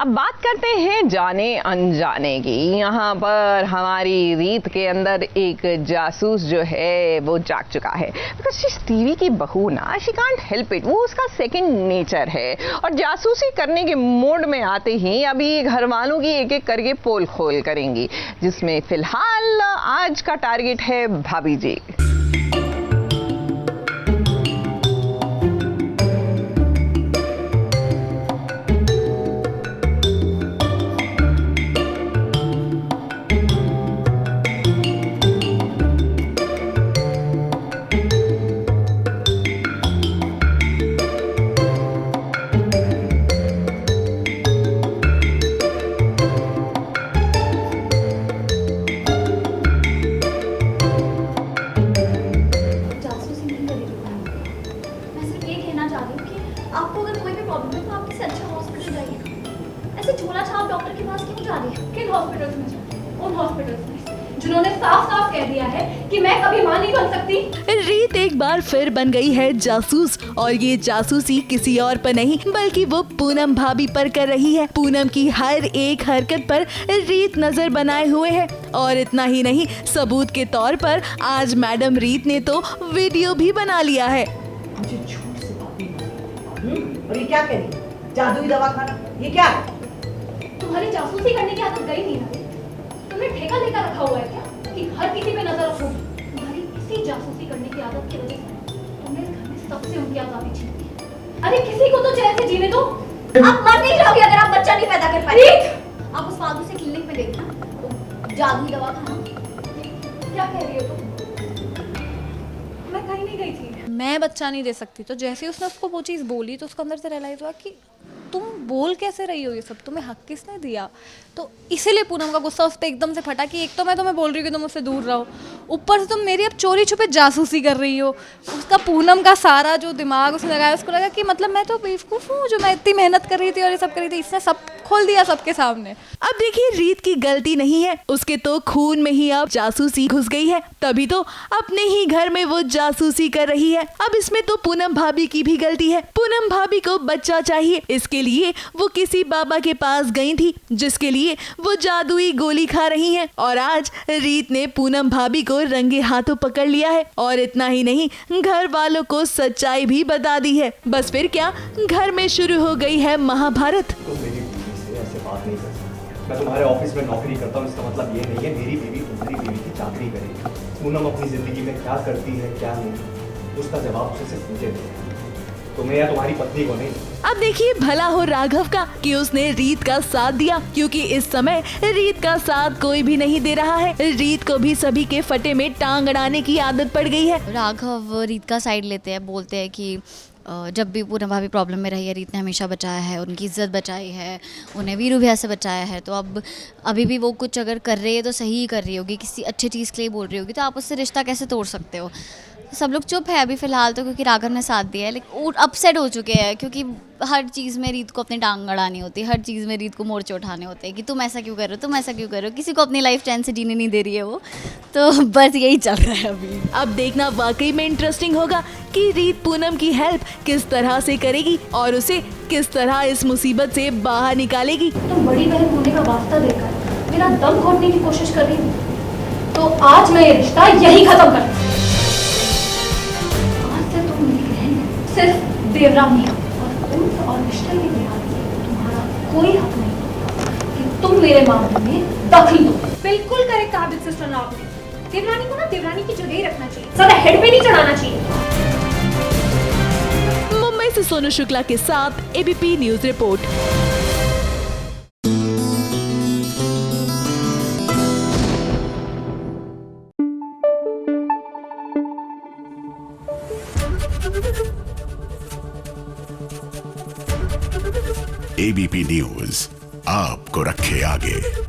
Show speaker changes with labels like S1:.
S1: अब बात करते हैं जाने अनजाने की। यहाँ पर हमारी रीत के अंदर एक जासूस जो है वो जाग चुका है। बिकॉज टीवी की बहू ना, शी कांट हेल्प इट, वो उसका सेकंड नेचर है। और जासूसी करने के मोड में आते ही अभी घर वालों की एक एक करके पोल खोल करेंगी, जिसमें फिलहाल आज का टारगेट है भाभी जी।
S2: आपको अगर कोई भी प्रॉब्लम है तो आप किसी अच्छे हॉस्पिटल जाइए। ऐसे झोला छाप डॉक्टर के पास क्यों जा रही है? किन हॉस्पिटल्स में जाइए? उन हॉस्पिटल्स में जिन्होंने साफ साफ कह दिया है कि मैं कभी मां नहीं बन सकती।
S3: रीत एक बार फिर बन गई है जासूस, और ये जासूसी किसी और पर नहीं बल्कि वो पूनम भाभी पर कर रही है। पूनम की हर एक हरकत पर रीत नजर बनाए हुए है, और इतना ही नहीं, सबूत के तौर पर आज मैडम रीत ने तो वीडियो भी बना लिया है।
S4: और ये क्या कह रही है? जादुई दवा खाना, ये क्या है?
S2: तुम्हारी जासूसी करने की आदत गई नहीं ना? तुमने ठेका लेकर रखा हुआ है क्या कि हर किसी पे नजर रखो? तुम्हारी इसी जासूसी करने की आदत की वजह से तुमने घर में सबसे उनकी आजादी छीन ली। अरे किसी को तो चैन से जीने दो। आप मर नहीं जाओगे अगर आप बच्चा नहीं पैदा कर पाए। आप उस फालतू से क्लिनिक में गई ना, जादुई दवा खाना। क्या कह रही हो तुम? मैं कहीं नहीं गई थी।
S5: मैं बच्चा नहीं दे सकती, तो जैसे ही उसने उसको वो चीज़ बोली तो उसको अंदर से रियलाइज हुआ कि तुम बोल कैसे रही हो ये सब, तुम्हें हक किसने दिया? तो इसीलिए पूनम का गुस्सा उस पर एकदम से फटा कि एक तो मैं तुम्हें बोल रही हूँ कि तुम मुझसे दूर रहो, ऊपर से तुम मेरी अब चोरी छुपे जासूसी कर रही हो। उसका पूनम का सारा जो दिमाग उसने लगाया, उसको लगा कि मतलब मैं तो बेवकूफ़ हूँ जो मैं इतनी मेहनत कर रही थी और ये सब कर रही थी। इसने सब खोल दिया सबके सामने।
S3: अब देखिए, रीत की गलती नहीं है, उसके तो खून में ही अब जासूसी घुस गई है, तभी तो अपने ही घर में वो जासूसी कर रही है। अब इसमें तो पूनम भाभी की भी गलती है। पूनम भाभी को बच्चा चाहिए, इसके लिए वो किसी बाबा के पास गई थी, जिसके लिए वो जादुई गोली खा रही हैं। और आज रीत ने पूनम भाभी को रंगे हाथों पकड़ लिया है, और इतना ही नहीं, घर वालों को सच्चाई भी बता दी है। बस फिर क्या, घर में शुरू हो गई है महाभारत।
S6: तो मेरी बीवी से ऐसे बात नहीं कर सकती। मैं तुम्हारे ऑफिस में नौकरी करता हूँ, इसका मतलब ये नहीं है मेरी बीवी तुम्हारी बीवी की चाकरी करेगी। पूनम अपनी जिंदगी में क्या करती है क्या नहीं, उसका जवाब उसे सिर्फ मुझे देना, तुम्हें या तुम्हारी पत्नी को नहीं।
S3: अब देखिए, भला हो राघव का कि उसने रीत का साथ दिया, क्योंकि इस समय रीत का साथ कोई भी नहीं दे रहा है। रीत को भी सभी के फटे में टांग अड़ाने की आदत पड़ गई है।
S7: राघव रीत का साइड लेते हैं, बोलते हैं कि जब भी पूनम भाभी प्रॉब्लम में रही है, रीत ने हमेशा बचाया है, उनकी इज्जत बचाई है, उन्हें वीरू भैया से बचाया है। तो अब अभी भी वो कुछ अगर कर रही है तो सही ही कर रही होगी, किसी अच्छी चीज़ के लिए बोल रही होगी, तो आप उससे रिश्ता कैसे तोड़ सकते हो? सब लोग चुप है अभी फ़िलहाल तो, क्योंकि राघव ने साथ दिया है। लेकिन अपसेट हो चुके हैं, क्योंकि हर चीज़ में रीत को अपनी टांग अड़ानी होती है, हर चीज़ में रीत को मोर्चे उठाने होते हैं कि तुम ऐसा क्यों कर रहे हो, तुम ऐसा क्यों कर रहे हो। किसी को अपनी लाइफ चैन से जीने नहीं दे रही है वो, तो बस यही चल रहा है अभी।
S3: अब देखना वाकई में इंटरेस्टिंग होगा कि रीत पूनम की हेल्प किस तरह से करेगी और उसे किस तरह इस मुसीबत से बाहर निकालेगी।
S2: तुम बड़ी बहन होने का वास्ता देकर मेरा दम घोटने की कोशिश कर रही थी, तो आज मैं ये रिश्ता यही खत्म कर दूं। आज से तुम मेरी बहन हो, सिर्फ देवरानी, और रिश्ते के लिहाज से तुम्हारा कोई हक नहीं कि तुम मेरे मामले में दखल दो।
S8: बिल्कुल करेक्ट कहा बिग सिस्टर ने आपने। देवरानी को ना देवरानी की जगह ही रखना चाहिए, ज्यादा हेड पे नहीं चढ़ाना चाहिए।
S3: मुंबई से सोनू शुक्ला के साथ ABP news report.
S9: ABP news आपको रखे आगे।